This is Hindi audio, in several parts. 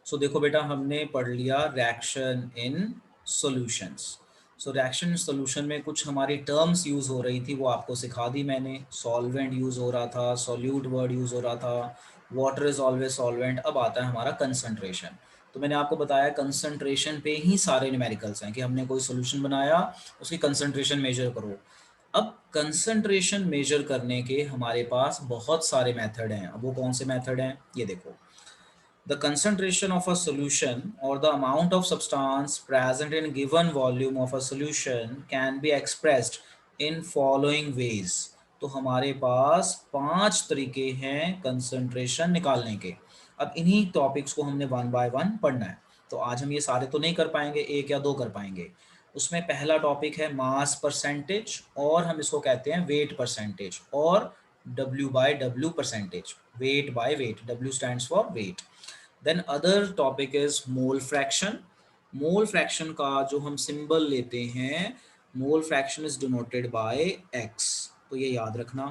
सो देखो बेटा, हमने पढ़ लिया reaction in solutions. So reaction in solution में कुछ हमारी टर्म्स यूज़ हो रही थी, वो आपको सिखा दी मैंने। सॉल्वेंट यूज़ हो रहा था, सॉल्यूट वर्ड यूज़ हो रहा था, वाटर इज़ ऑलवेज सॉल्वेंट। अब आता है हमारा कंसंट्रेशन। तो मैंने आपको बताया कंसंट्रेशन पे ही सारे न्यूमेरिकल्स हैं कि हमने कोई सोल्यूशन बनाया, उसकी कंसंट्रेशन मेजर करो। अब कंसंट्रेशन मेजर करने के हमारे पास बहुत सारे मेथड हैं। अब वो कौन से मेथड हैं ये देखो। The concentration of a solution or the amount of substance present in given volume of a solution can be expressed in following ways. तो हमारे पास 5 तरीके हैं कंसंट्रेशन निकालने के। अब इन्हीं टॉपिक्स को हमने वन बाय वन पढ़ना है। तो आज हम ये सारे तो नहीं कर पाएंगे, एक या दो कर पाएंगे। उसमें पहला टॉपिक है मास परसेंटेज, और हम इसको कहते हैं वेट परसेंटेज, और W by W percentage, weight by weight. W stands for weight. Then other topic is mole fraction. Mole fraction का जो हम सिंबल लेते हैं, mole fraction is denoted by X, तो ये याद रखना।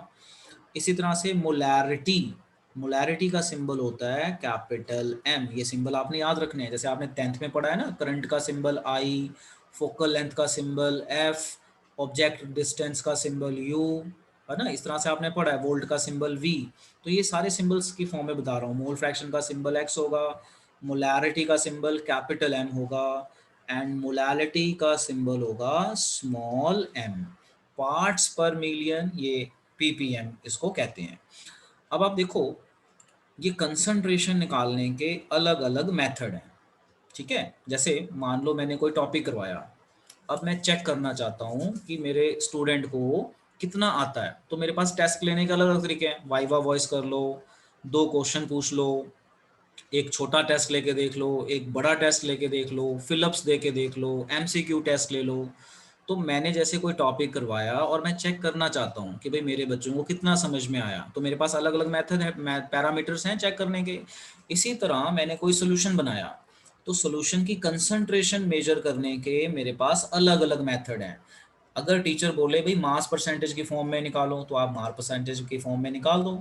इसी तरह से मोलैरिटी, मोलैरिटी का सिंबल होता है कैपिटल एम। ये सिंबल आपने याद रखने हैं, जैसे आपने 10th में पढ़ा है ना, करंट का सिंबल आई, फोकल लेंथ का सिंबल एफ, ऑब्जेक्ट डिस्टेंस का सिंबल यू, है ना। इस तरह से आपने पढ़ा है, वोल्ट का सिंबल वी। तो ये सारे सिंबल्स की फॉर्म में बता रहा हूँ। मोल फ्रैक्शन का सिंबल एक्स होगा, मोलैरिटी का सिंबल कैपिटल एम होगा, एंड मोलैलिटी का सिंबल होगा स्मॉल एम। पार्ट्स पर मिलियन, ये पीपीएम इसको कहते हैं। अब आप देखो, ये कंसंट्रेशन निकालने के अलग अलग मेथड हैं, ठीक है। जैसे मान लो मैंने कोई टॉपिक करवाया, अब मैं चेक करना चाहता हूँ कि मेरे स्टूडेंट को कितना आता है। तो मेरे पास टेस्ट लेने के अलग अलग तरीके हैं। वाइवा वॉइस कर लो, 2 क्वेश्चन पूछ लो, एक छोटा टेस्ट लेके देख लो, एक बड़ा टेस्ट लेके देख लो, फिलअप्स दे के देख लो, एमसीक्यू टेस्ट ले लो। तो मैंने जैसे कोई टॉपिक करवाया और मैं चेक करना चाहता हूँ कि भाई मेरे बच्चों को कितना समझ में आया, तो मेरे पास अलग अलग मेथड है, पैरामीटर्स हैं चेक करने के। इसी तरह मैंने कोई सोल्यूशन बनाया, तो सोल्यूशन की कंसंट्रेशन मेजर करने के मेरे पास अलग अलग मेथड हैं। अगर टीचर बोले भाई मास परसेंटेज की फॉर्म में निकालो, तो आप मास परसेंटेज की फॉर्म में निकाल दो।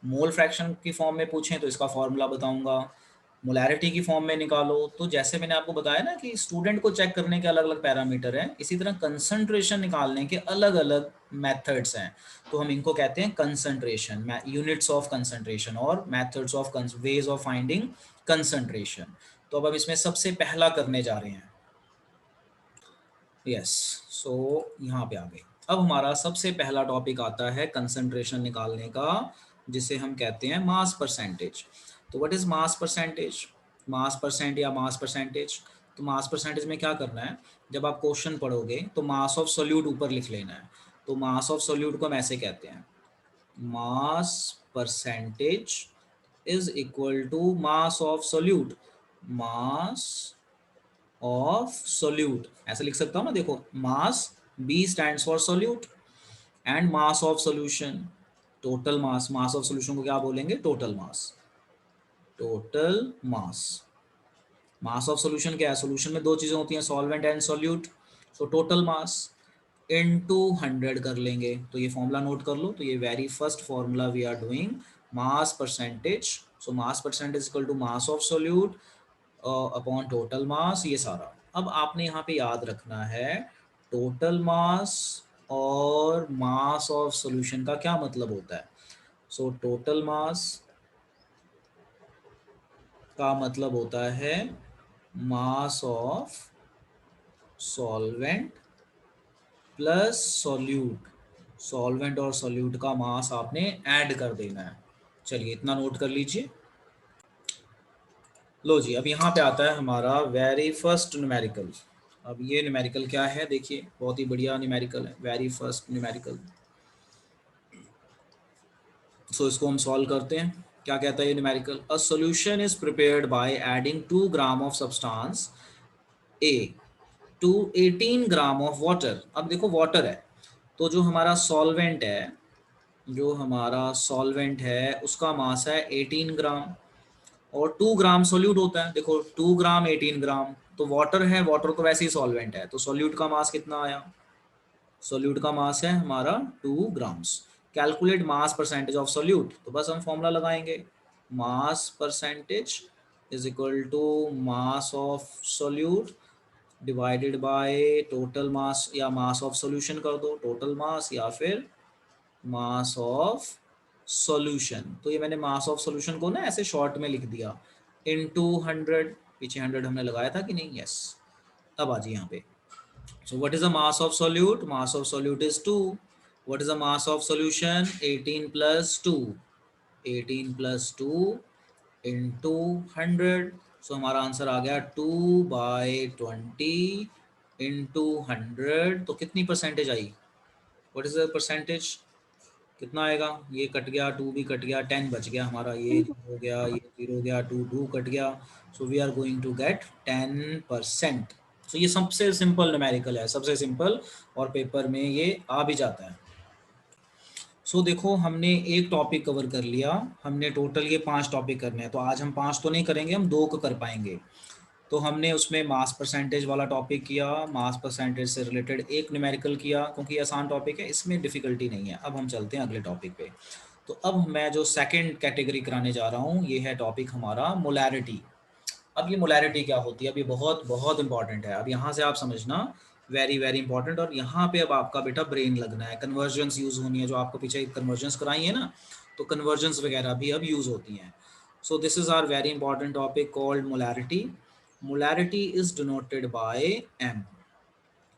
मोल फ्रैक्शन की फॉर्म में पूछें तो इसका फॉर्मूला बताऊंगा। मोलैरिटी की फॉर्म में निकालो, तो जैसे मैंने आपको बताया ना कि स्टूडेंट को चेक करने के अलग अलग पैरामीटर हैं, इसी तरह कंसंट्रेशन निकालने के अलग अलग मेथड्स हैं। तो हम इनको कहते हैं कंसंट्रेशन, यूनिट्स ऑफ कंसंट्रेशन और methods of ways of finding concentration. तो अब हम इसमें सबसे पहला करने जा रहे हैं। यस, सो यहाँ पे आ गए। अब हमारा सबसे पहला टॉपिक आता है कंसंट्रेशन निकालने का, जिसे हम कहते हैं मास परसेंटेज। तो what is mass percentage? Mass percent या मास परसेंटेज, तो मास परसेंटेज में क्या करना है, जब आप क्वेश्चन पढ़ोगे तो मास ऑफ सोल्यूट ऊपर लिख लेना है। तो मास ऑफ सोल्यूट को हम ऐसे कहते हैं, mass percentage is equal to mass of solute, mass of solute, ऐसे लिख सकता हूँ ना। देखो, mass, B stands for solute, and mass of solution, total mass. Mass of solution को क्या बोलेंगे? Total mass. Total mass. Mass of solution क्या है? सोल्यूशन में दो चीजें होती हैं, solvent and solute. So total mass into 100 कर लेंगे। तो ये फॉर्मूला नोट कर लो। तो ये very first formula we are doing, mass percentage. So mass percentage equal to mass of solute upon total mass, ये सारा। अब आपने यहाँ पे याद रखना है, टोटल मास और मास ऑफ सॉल्यूशन का क्या मतलब होता है। सो टोटल मास का मतलब होता है mass of solvent plus solute. Solvent और सॉल्यूट का मास आपने ऐड कर देना है। चलिए इतना नोट कर लीजिए। लो जी, अब यहाँ पे आता है हमारा वेरी फर्स्ट न्यूमेरिकल। अब ये न्यूमेरिकल क्या है, देखिए, बहुत ही बढ़िया न्यूमेरिकल है, वेरी फर्स्ट न्यूमेरिकल। सो इसको हम सॉल्व करते हैं। क्या कहता है ये numerical? A solution is prepared by adding 2 gram of substance A to 18 gram of water. अब देखो वाटर है, तो जो हमारा सॉल्वेंट है, जो हमारा सॉल्वेंट है उसका मास है 18 ग्राम, और 2 ग्राम सोल्यूट होता है। देखो 2 ग्राम 18 ग्राम, तो वाटर है, वाटर तो वैसे ही सॉल्वेंट है, तो सोल्यूट का मास कितना आया? सोल्यूट का मास है हमारा 2 grams. Calculate mass percentage of solute, तो बस हम फॉर्मूला लगाएंगे, mass percentage is equal to mass of solute divided by total mass, या मास ऑफ सॉल्यूशन कर दो, टोटल मास या फिर मास ऑफ सॉल्यूशन। तो ये मैंने मास ऑफ सॉल्यूशन को ना ऐसे शॉर्ट में लिख दिया इनटू 100, पीछे 100 हमने लगाया था कि नहीं, यस। अब आ जाइए यहाँ पे। So what is the mass of solute? Mass of solute is 2. What is the mass of solution? 18 plus 2. 18 plus 2 into 100. So हमारा आंसर आ गया 2/20 into 100। तो कितनी percentage I? What is the percentage? कितना आएगा? ये कट गया, 2 भी कट गया, 10 बच गया हमारा, ये 0 हो गया, ये 0 हो गया, 2 कट गया। So we are going to get 10%। So ये सबसे सिंपल न्यूमेरिकल है, सबसे सिंपल, और पेपर में ये आ भी जाता है। सो देखो हमने एक टॉपिक कवर कर लिया, हमने टोटल ये 5 टॉपिक करने हैं, तो आज हम 5 तो नहीं करेंगे, हम 2 को कर पाएंगे। तो हमने उसमें मास परसेंटेज वाला टॉपिक किया, मास परसेंटेज से रिलेटेड एक न्यूमेरिकल किया, क्योंकि आसान टॉपिक है, इसमें डिफ़िकल्टी नहीं है। अब हम चलते हैं अगले टॉपिक पे। तो अब मैं जो सेकंड कैटेगरी कराने जा रहा हूँ, ये है टॉपिक हमारा मोलैरिटी। अब ये मोलैरिटी क्या होती है, अब ये बहुत बहुत इंपॉर्टेंट है। अब यहाँ से आप समझना, वेरी वेरी इंपॉर्टेंट। और यहाँ पे अब आपका बेटा ब्रेन लगना है, कन्वर्जन्स यूज़ होनी है, जो आपको पीछे कन्वर्जन्स कराई है ना, तो कन्वर्जन्स वगैरह भी अब यूज़ होती हैं। So this is our very important topic called molarity. Molarity is denoted by M.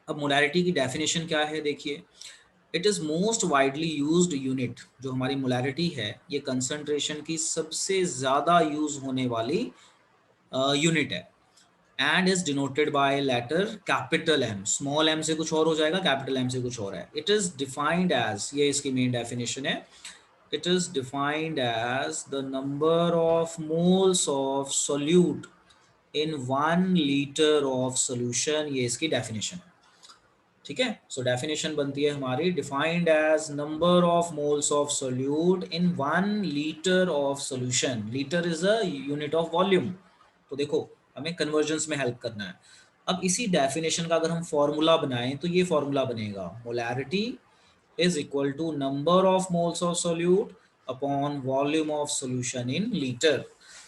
अब मोलैरिटी की डेफिनेशन क्या है, देखिए, it is most widely used unit. जो हमारी मोलैरिटी है, ये कंसंट्रेशन की सबसे ज़्यादा यूज़ होने वाली यूनिट है, and is denoted by letter capital M. Small M से कुछ और हो जाएगा, कैपिटल एम से कुछ और है। इट इज़ डिफाइंड एज, ये इसकी मेन डेफिनेशन है, it is defined as the number of moles of solute in 1 litre of solution. ये इसकी डेफिनेशन है, ठीक है। सो डेफिनेशन बनती है हमारी, defined as number of moles of solute in 1 litre of solution. Litre is a unit of volume. तो देखो हमें कन्वर्जन्स में हेल्प करना है। अब इसी डेफिनेशन का अगर हम फॉर्मूला बनाएं, तो ये फॉर्मूला बनेगा, molarity is equal to number of moles of solute upon volume of solution in liter।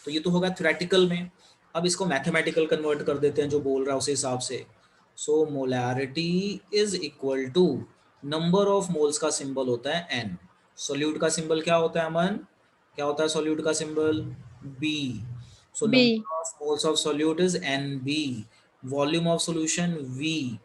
तो ये तो होगा थ्योरेटिकल में। अब इसको मैथमेटिकल कन्वर्ट कर देते हैं, जो बोल रहा है उस हिसाब से। So molarity is equal to, number of moles का सिंबल होता है एन, सोल्यूट का सिंबल क्या होता है अमन, क्या होता है सोल्यूट का symbol, B. So B. Number of moles of solute is N B, volume of solution V,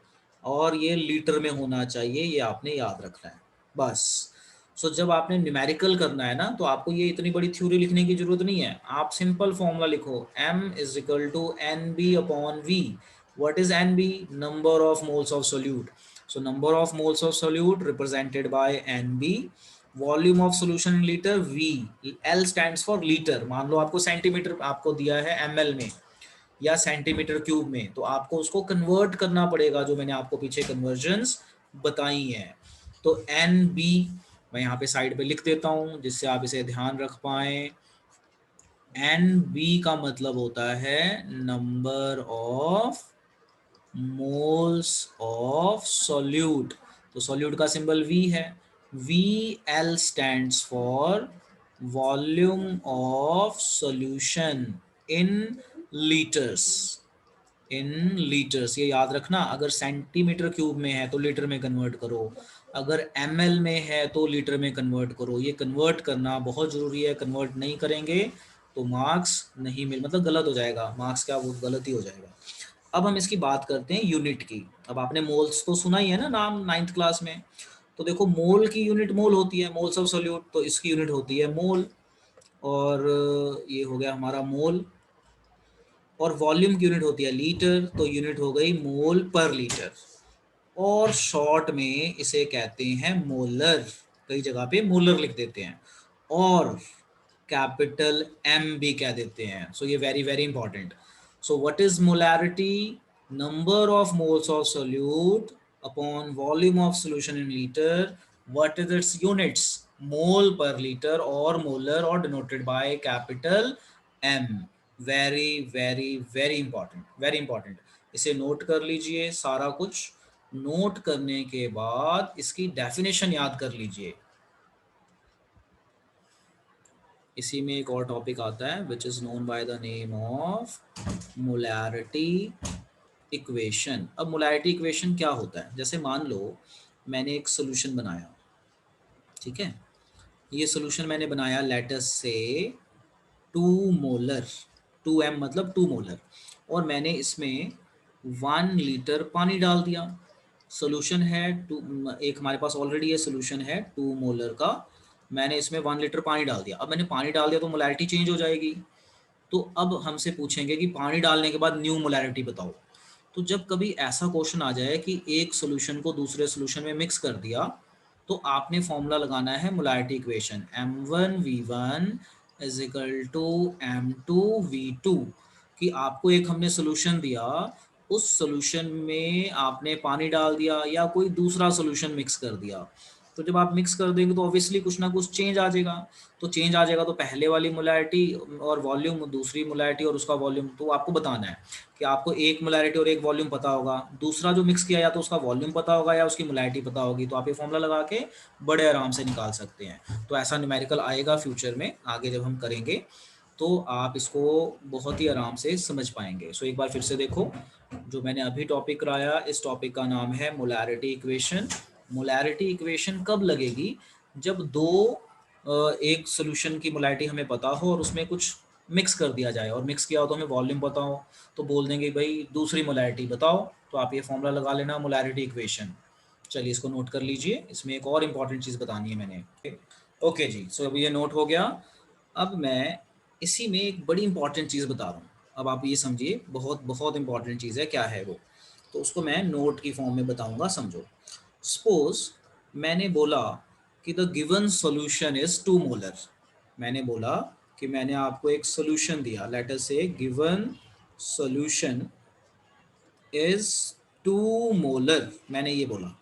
और ये लीटर में होना चाहिए, ये आपने याद रखना है बस। सो जब आपने न्यूमेरिकल करना है ना, तो आपको ये इतनी बड़ी थ्योरी लिखने की जरूरत नहीं है, आप सिंपल फॉर्मूला लिखो, m is equal to N B upon V. What is N B, number of moles of solute. So number of moles of solute represented by N B, volume of solution in litre V, L stands for litre. मान लो आपको सेंटीमीटर आपको दिया है ml में या सेंटीमीटर क्यूब में, तो आपको उसको कन्वर्ट करना पड़ेगा, जो मैंने आपको पीछे कन्वर्जन्स बताई हैं। तो एन बी मैं यहाँ पे साइड पे लिख देता हूँ, जिससे आप इसे ध्यान रख पाए। एन बी का मतलब होता है number of moles of solute. तो सोल्यूट का सिंबल वी है, we L stands for volume of solution in litres, in litres. ये याद रखना, अगर सेंटीमीटर क्यूब में है तो लीटर में कन्वर्ट करो, अगर ml में है तो लीटर में कन्वर्ट करो। ये कन्वर्ट करना बहुत ज़रूरी है, कन्वर्ट नहीं करेंगे तो मार्क्स नहीं मिल, मतलब गलत हो जाएगा, मार्क्स क्या वो गलत ही हो जाएगा। अब हम इसकी बात करते हैं यूनिट की। अब आपने मोल्स तो सुना ही है ना नाम 9th क्लास में। तो देखो मोल की यूनिट मोल होती है, मोल्स ऑफ सोल्यूट, तो इसकी यूनिट होती है मोल। और ये हो गया हमारा मोल। और वॉल्यूम की यूनिट होती है लीटर, तो यूनिट हो गई मोल पर लीटर। और शॉर्ट में इसे कहते हैं मोलर, कई जगह पे मोलर लिख देते हैं, और कैपिटल एम भी कह देते हैं। सो ये very very important. So what is molarity, number of moles of solute upon volume of solution in litre. What is its units, mole per litre और मोलर, और denoted by capital M. Very very very important, very important. इसे नोट कर लीजिए, सारा कुछ नोट करने के बाद इसकी डेफिनेशन याद कर लीजिए। इसी में एक और टॉपिक आता है which is known by the name of molarity equation. अब मोलैरिटी इक्वेशन क्या होता है, जैसे मान लो मैंने एक सोल्यूशन बनाया, ठीक है, ये सोल्यूशन मैंने बनाया लेटस से 2 मोलर, 2m मतलब 2 मोलर, और मैंने इसमें 1 लीटर पानी डाल दिया। सोल्यूशन है एक हमारे पास ऑलरेडी ये सोल्यूशन है 2 मोलर का, मैंने इसमें 1 लीटर पानी डाल दिया। अब मैंने पानी डाल दिया तो मोलैरिटी चेंज हो जाएगी। तो अब हमसे पूछेंगे कि पानी डालने के बाद न्यू मोलैरिटी बताओ। तो जब कभी ऐसा क्वेश्चन आ जाए कि एक सोल्यूशन को दूसरे सोल्यूशन में मिक्स कर दिया, तो आपने फॉर्मूला लगाना है molarity equation M1V1 is equal to M2V2, कि आपको एक हमने सोल्यूशन दिया, उस सोल्यूशन में आपने पानी डाल दिया या कोई दूसरा सोल्यूशन मिक्स कर दिया, तो जब आप मिक्स कर देंगे तो ऑब्वियसली कुछ ना कुछ चेंज आ जाएगा। तो चेंज आ जाएगा तो पहले वाली मोलैरिटी और वॉल्यूम, दूसरी मोलैरिटी और उसका वॉल्यूम, तो आपको बताना है कि आपको एक मोलैरिटी और एक वॉल्यूम पता होगा, दूसरा जो मिक्स किया या तो उसका वॉल्यूम पता होगा या उसकी मोलैरिटी पता होगी, तो आप ये फॉर्मूला लगा के बड़े आराम से निकाल सकते हैं। तो ऐसा न्यूमेरिकल आएगा फ्यूचर में, आगे जब हम करेंगे तो आप इसको बहुत ही आराम से समझ पाएंगे। सो एक बार फिर से देखो, जो मैंने अभी टॉपिक कराया, इस टॉपिक का नाम है मोलैरिटी इक्वेशन। मोलैरिटी इक्वेशन कब लगेगी, जब एक सोल्यूशन की मोलैरिटी हमें पता हो और उसमें कुछ मिक्स कर दिया जाए, और मिक्स किया हो तो हमें वॉल्यूम पता हो, तो बोल देंगे भाई दूसरी मोलैरिटी बताओ, तो आप ये फॉर्मूला लगा लेना मोलैरिटी इक्वेशन। चलिए इसको नोट कर लीजिए, इसमें एक और इम्पॉर्टेंट चीज़ बतानी है मैंने। ओके जी, सो अभी ये नोट हो गया। अब मैं इसी में एक बड़ी इंपॉर्टेंट चीज़ बता रहा हूँ, अब आप ये समझिए, बहुत बहुत इंपॉर्टेंट चीज़ है, क्या है वो, तो उसको मैं नोट की फॉर्म में बताऊंगा, समझो। सपोज मैंने बोला कि the given solution is 2 molar. मैंने बोला कि मैंने आपको एक सॉल्यूशन दिया, लेट अस से गिवन सॉल्यूशन इज 2 मोलर, मैंने ये बोला।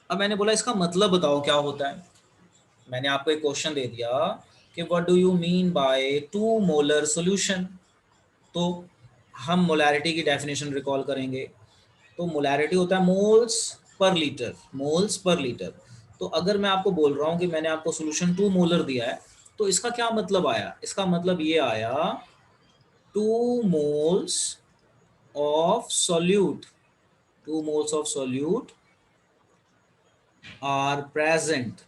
अब मैंने बोला इसका मतलब बताओ क्या होता है। मैंने आपको एक क्वेश्चन दे दिया कि what do you mean by 2 molar solution. तो हम मोलैरिटी की डेफिनेशन रिकॉल करेंगे। तो मोलैरिटी होता है moles per litre, moles per litre. तो अगर मैं आपको बोल रहा हूँ कि मैंने आपको सोल्यूशन 2 मोलर दिया है, तो इसका क्या मतलब आया, इसका मतलब ये आया 2 moles of solute, 2 moles of solute are present,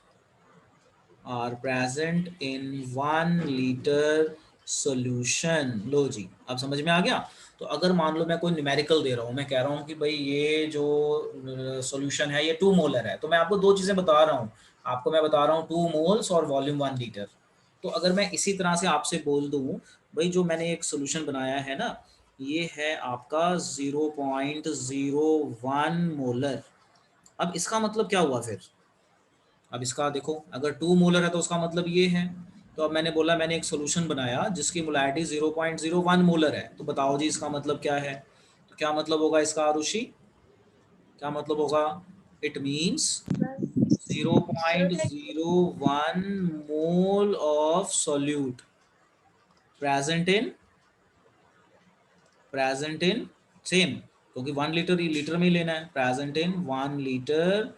are present in 1 litre solution. लो जी, अब समझ में आ गया। तो अगर मान लो मैं कोई न्यूमेरिकल दे रहा हूँ, मैं कह रहा हूँ कि भाई ये जो सॉल्यूशन है ये 2 मोलर है, तो मैं आपको 2 चीज़ें बता रहा हूँ। आपको मैं बता रहा हूँ 2 मोल्स और वॉल्यूम 1 लीटर। तो अगर मैं इसी तरह से आपसे बोल दूँ, भाई जो मैंने एक सोल्यूशन बनाया है ना, ये है आपका 0.01 मोलर। अब इसका मतलब क्या हुआ फिर, अब इसका देखो, अगर 2 मोलर है तो उसका मतलब ये है। तो अब मैंने बोला मैंने एक सोल्यूशन बनाया जिसकी मोलैरिटी 0.01 मोलर है, तो बताओ जी इसका मतलब क्या है। तो क्या मतलब होगा इसका आरुषि, क्या मतलब होगा, it means 0.01 mole of solute present in same, क्योंकि 1 लीटर लीटर में ही लेना है, present in 1 litre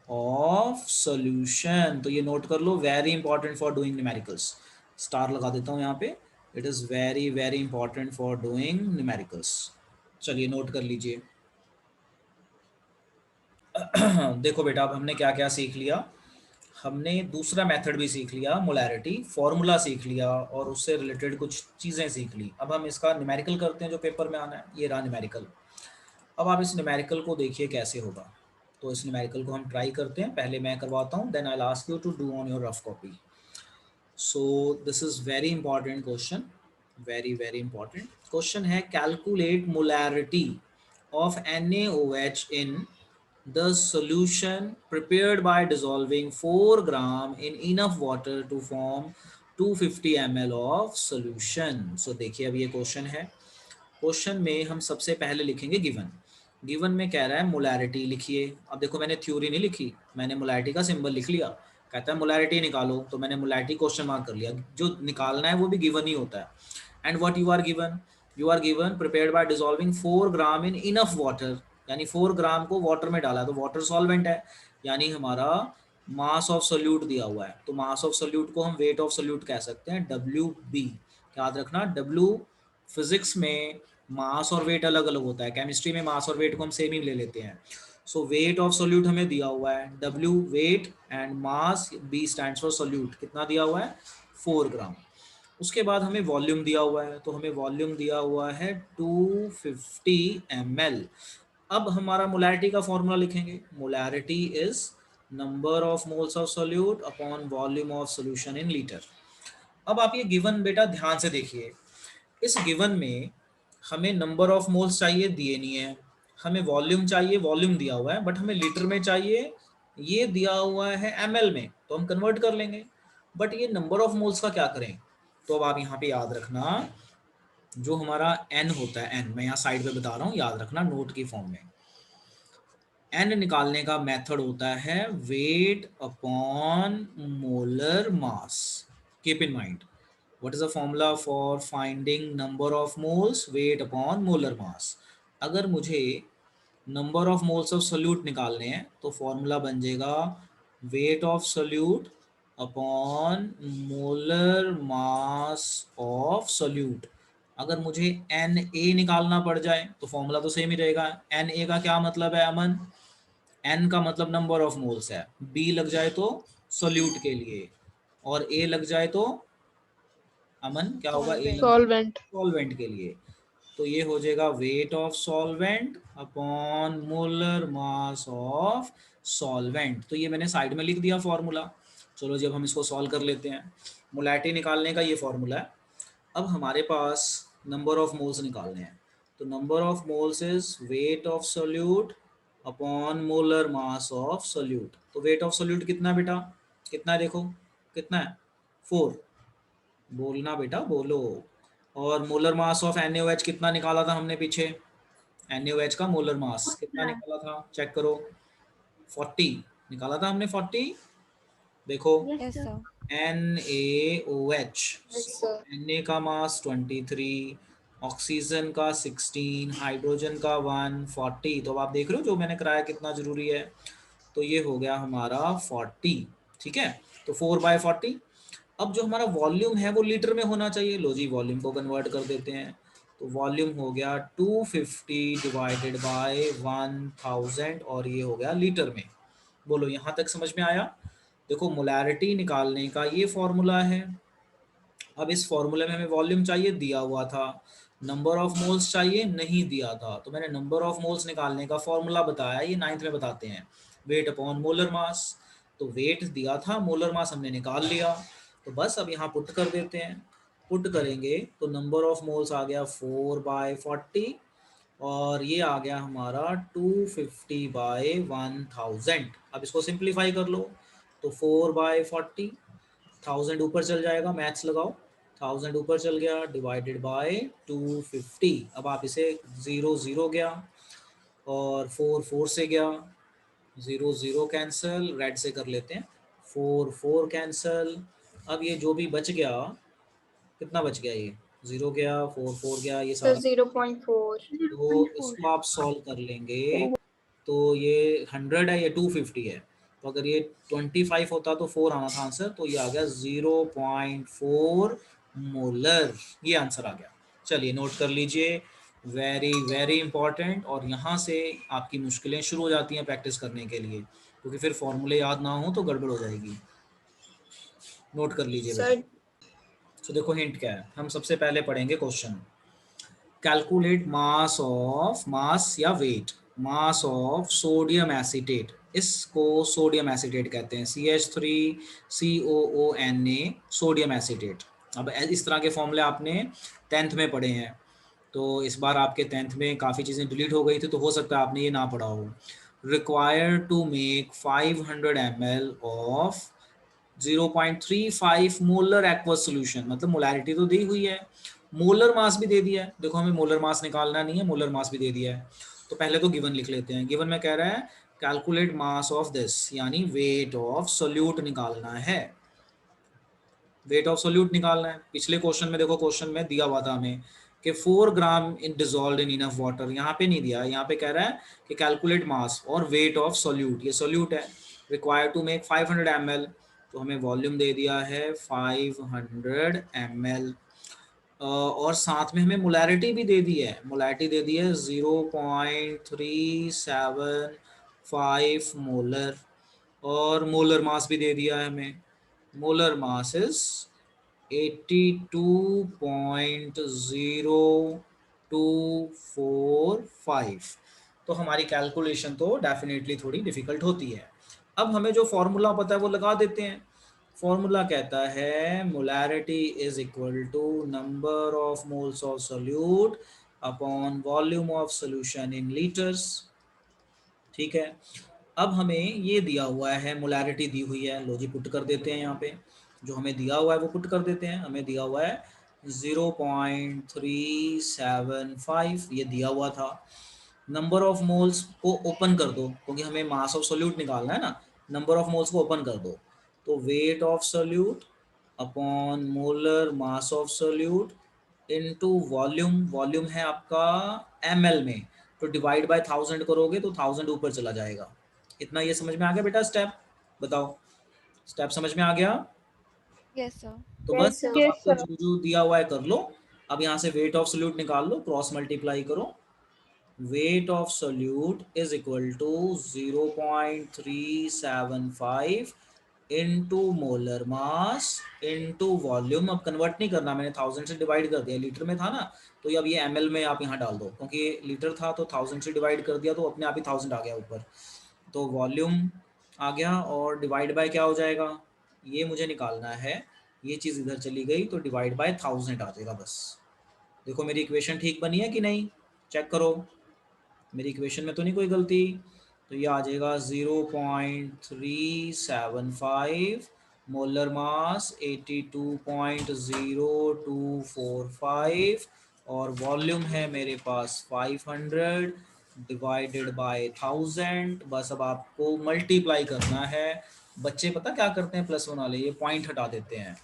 of solution. तो ये नोट कर लो, very important for doing numericals. Star लगा देता हूँ यहाँ पे, it is very very important for doing numericals. चलिए नोट कर लीजिए। देखो बेटा, अब हमने क्या क्या सीख लिया, हमने दूसरा मेथड भी सीख लिया, मोलैरिटी फॉर्मूला सीख लिया, और उससे रिलेटेड कुछ चीज़ें सीख ली। अब हम इसका न्यूमेरिकल करते हैं जो पेपर में आना है, ये रहा न्यूमेरिकल। अब आप इस न्यूमेरिकल को देखिए कैसे होगा। तो इस न्यूमेरिकल को हम ट्राई करते हैं, पहले मैं करवाता हूँ, then I will ask you to do on your rough copy. So this is very important question, very very important question है। Calculate molarity of NaOH in the solution prepared by dissolving 4 gram in enough water to form 250 ml of solution। So देखिए अब ये क्वेश्चन है, क्वेश्चन में हम सबसे पहले लिखेंगे गिवन। गिवन में कह रहा है मोलैरिटी लिखिए। अब देखो मैंने थ्योरी नहीं लिखी, मैंने मोलैरिटी का सिंबल लिख लिया। कहता है मोलैरिटी निकालो, तो मैंने मोलैरिटी क्वेश्चन मार्क कर लिया। जो निकालना है वो भी गिवन ही होता है। And what you are given, you are given prepared by dissolving 4 gram in enough water, यानी 4 ग्राम को वाटर में डाला, तो वाटर सॉल्वेंट है, यानी हमारा मास ऑफ सोल्यूट दिया हुआ है, तो मास ऑफ सोल्यूट को हम वेट ऑफ सोल्यूट कह सकते हैं, WB। याद रखना W फिजिक्स में मास और वेट अलग अलग होता है, केमिस्ट्री में मास और वेट को हम सेम ही ले लेते हैं। सो वेट ऑफ सोल्यूट हमें दिया हुआ है W weight and mass, B stands for solute, कितना दिया हुआ है 4 ग्राम। उसके बाद हमें वॉल्यूम दिया हुआ है, तो हमें वॉल्यूम दिया हुआ है 250 ml। अब हमारा मोलैरिटी का फॉर्मूला लिखेंगे, molarity is number of moles of solute upon volume of solution in litre. अब आप ये गिवन बेटा ध्यान से देखिए, इस गिवन में हमें नंबर ऑफ मोल्स चाहिए, दिए नहीं है, हमें वॉल्यूम चाहिए, वॉल्यूम दिया हुआ है, बट हमें लीटर में चाहिए, ये दिया हुआ है ml में, तो हम कन्वर्ट कर लेंगे। बट ये नंबर ऑफ मोल्स का क्या करें, तो अब आप यहाँ पे याद रखना, जो हमारा n होता है, n मैं यहाँ साइड पे बता रहा हूँ, याद रखना नोट की फॉर्म में, n निकालने का मेथड होता है weight upon molar mass. Keep in mind, what is the formula for finding number of moles, weight upon molar mass. अगर मुझे number of moles of solute निकालने हैं तो फॉर्मूला बन जाएगा weight of solute upon molar mass of solute. अगर मुझे Na निकालना पड़ जाए तो फॉर्मूला तो सेम ही रहेगा। Na का क्या मतलब है अमन, N का मतलब नंबर ऑफ मोल्स है, B लग जाए तो सोल्यूट के लिए, और A लग जाए तो अमन क्या होगा, A लग जाए सॉल्वेंट। सॉल्वेंट के लिए। तो ये हो जाएगा weight of solvent upon molar mass of solvent. तो ये मैंने साइड में लिख दिया फॉर्मूला। चलो जब हम इसको सॉल्व कर लेते हैं, मोलैरिटी निकालने का ये फॉर्मूला है। अब हमारे पास नंबर ऑफ मोल्स निकालने हैं, तो number of moles is weight of solute upon molar mass of solute. तो वेट ऑफ सोल्यूट कितना बेटा, कितना है देखो, कितना है 4, बोलना बेटा बोलो। और मोलर मास ऑफ NaOH कितना निकाला था हमने पीछे, NaOH का मोलर मास कितना निकाला था, चेक करो, 40 निकाला था हमने, 40 देखो, yes sir. NaOH, yes sir. Na का मास 23, ऑक्सीजन का 16, हाइड्रोजन का 1, 40। तो अब आप देख रहे हो जो मैंने कराया कितना जरूरी है। तो ये हो गया हमारा 40, ठीक है, तो 4/40। अब जो हमारा वॉल्यूम है वो लीटर में होना चाहिए, लो जी वॉल्यूम को कन्वर्ट कर देते हैं। तो वॉल्यूम हो गया 250 डिवाइडेड बाय 1000, और ये हो गया लीटर में। बोलो यहाँ तक समझ में आया। देखो मोलैरिटी निकालने का ये फॉर्मूला है। अब इस फॉर्मूले में हमें वॉल्यूम चाहिए, दिया हुआ था, नंबर ऑफ मोल्स चाहिए, नहीं दिया था, तो मैंने नंबर ऑफ मोल्स निकालने का फॉर्मूला बताया, ये 9th में बताते हैं, वेट अपॉन मोलर मास। तो वेट दिया था, मोलर मास हमने निकाल लिया, तो बस अब यहाँ पुट कर देते हैं। पुट करेंगे तो नंबर ऑफ मोल्स आ गया 4/40, और ये आ गया हमारा 250/1000। अब इसको सिंप्लीफाई कर लो, तो 4/40, 1000 ऊपर चल जाएगा, मैथ्स लगाओ, 1000 ऊपर चल गया, डिवाइडेड बाय 250। अब आप इसे 0 0 गया, और 4 4 से गया, 0 0 कैंसिल, रेड से कर लेते हैं, 4 4 कैंसिल। अब ये जो भी बच गया, कितना बच गया, ये 0 गया, 4 4 गया, ये सर सारा। 0.4। तो इसको आप सॉल्व कर लेंगे, तो ये 100 है, ये 250 है, तो अगर ये 25 होता तो 4 आना था आंसर, तो ये आ गया 0.4 मोलर, ये आंसर आ गया। चलिए नोट कर लीजिए, वेरी वेरी इंपॉर्टेंट। और यहाँ से आपकी मुश्किलें शुरू हो जाती हैं प्रैक्टिस करने के लिए, क्योंकि फिर फॉर्मूले याद ना हो तो गड़बड़ हो जाएगी। नोट कर लीजिए बेटा। सर तो देखो हिंट क्या है, हम सबसे पहले पढ़ेंगे क्वेश्चन, कैलकुलेट मास या weight, mass of sodium acetate, इसको सोडियम एसीटेट कहते हैं, CH3COONA, सोडियम एसीटेट। अब इस तरह के फॉर्मूले आपने 10th में पढ़े हैं, तो इस बार आपके 10th में काफ़ी चीज़ें डिलीट हो गई थी, तो हो सकता है आपने ये ना पढ़ा हो। Require to make 500 ml of 0.35 molar aqueous solution, मतलब मोलैरिटी तो दी हुई है, मोलर मास भी दे दिया है। देखो हमें मोलर मास निकालना नहीं है, मोलर मास भी दे दिया है। तो पहले तो गिवन लिख लेते हैं। गिवन में कह रहा है कैलकुलेट मास ऑफ दिस, यानी वेट ऑफ सोल्यूट निकालना है, वेट ऑफ सोल्यूट निकालना है। पिछले क्वेश्चन में देखो, क्वेश्चन में दिया हुआ था हमें कि 4 gram in dissolve in enough water, यहाँ पे नहीं दिया, यहाँ पे कह रहा है कि कैलकुलेट मास और वेट ऑफ सोल्यूट, ये सोल्यूट है, रिक्वायर्ड टू मेक 500 ml, तो हमें वॉल्यूम दे दिया है 500 ml। और साथ में हमें मोलैरिटी भी दे दी है, मोलैरिटी दे दी है 0.375 मोलर, और मोलर मास भी दे दिया है हमें, मोलर मास इज 82.0245। तो हमारी कैलकुलेशन तो डेफिनेटली थोड़ी डिफिकल्ट होती है। अब हमें जो फॉर्मूला पता है वो लगा देते हैं। फॉर्मूला कहता है molarity is equal to number of moles of solute upon volume of solution in litres. ठीक है, अब हमें ये दिया हुआ है, मोलैरिटी दी हुई है, लो जी पुट कर देते हैं यहाँ पे, जो हमें दिया हुआ है वो पुट कर देते हैं। हमें दिया हुआ है 0.375, ये दिया हुआ था। नंबर ऑफ मोल्स को ओपन कर दो, क्योंकि हमें मास ऑफ सोल्यूट निकालना है ना, नंबर ऑफ मोल्स को ओपन कर दो, तो weight of solute upon molar mass of solute into volume, volume है आपका ml में, तो डिवाइड बाय 1000 करोगे तो 1000 ऊपर चला जाएगा। इतना ये समझ में आ गया बेटा? स्टेप बताओ, स्टेप समझ में आ गया? Yes, sir. तो Yes, बस sir. अब आपको जो जो दिया हुआ है कर लो। अब यहाँ से वेट ऑफ सोल्यूट निकाल लो, क्रॉस मल्टीप्लाई करो, weight of solute is equal to 0.375 into molar mass into volume। अब कन्वर्ट नहीं करना, मैंने 1000 से डिवाइड कर दिया, लीटर में था ना, तो अब ये ml में आप यहाँ डाल दो, क्योंकि लीटर था तो 1000 से डिवाइड कर दिया तो अपने आप ही 1000 आ गया ऊपर, तो वॉल्यूम आ गया, और डिवाइड बाय क्या हो जाएगा, ये मुझे निकालना है, ये चीज़ इधर चली गई तो डिवाइड बाय 1000 आ जाएगा बस। देखो मेरी इक्वेशन ठीक बनी है कि नहीं, चेक करो, मेरी इक्वेशन में तो नहीं कोई गलती। तो ये आ जाएगा 0.375, मोलर मास 82.0245, और वॉल्यूम है मेरे पास 500 डिवाइडेड बाय 1000। बस अब आपको मल्टीप्लाई करना है। बच्चे पता क्या करते हैं प्लस वन वाले, ये पॉइंट हटा देते हैं,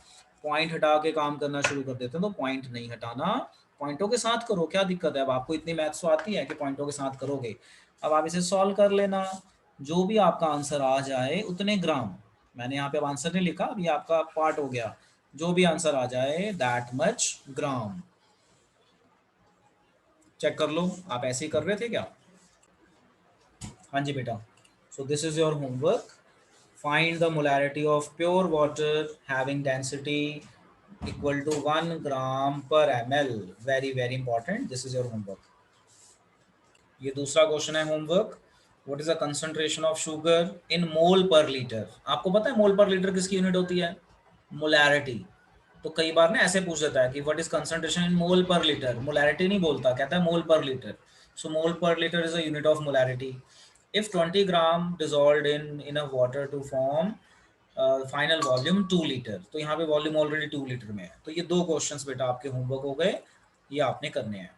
पॉइंट हटा के काम करना शुरू कर देते हैं, तो पॉइंट नहीं हटाना, पॉइंटों के साथ करो, क्या दिक्कत है? अब आपको इतनी मैथ्स तो आती है कि पॉइंटों के साथ करोगे। अब आप इसे सॉल्व कर लेना, जो भी आपका आंसर आ जाए उतने ग्राम, मैंने यहाँ पे अब आंसर नहीं लिखा, अभी आपका पार्ट हो गया, जो भी आंसर आ जाए दैट मच ग्राम। चेक कर लो, आप ऐसे ही कर रहे थे क्या? हाँ जी बेटा। सो this is your homework, find the molarity of pure water having density equal to 1 gram per ml। very very important, this is your homework। ये दूसरा क्वेश्चन है homework, what is the concentration of sugar in mole per litre. आपको पता है मोल पर लीटर किसकी यूनिट होती है? मोलैरिटी। तो कई बार ना ऐसे पूछ देता है कि what is concentration in mole per litre, molarity नहीं बोलता, कहता है मोल per litre. So mole per litre is a unit of molarity. If 20 gram dissolved in enough water to form final volume 2 litre, तो यहाँ पे वॉल्यूम ऑलरेडी 2 लीटर में है। तो ये दो क्वेश्चंस बेटा आपके होमवर्क हो गए, ये आपने करने हैं।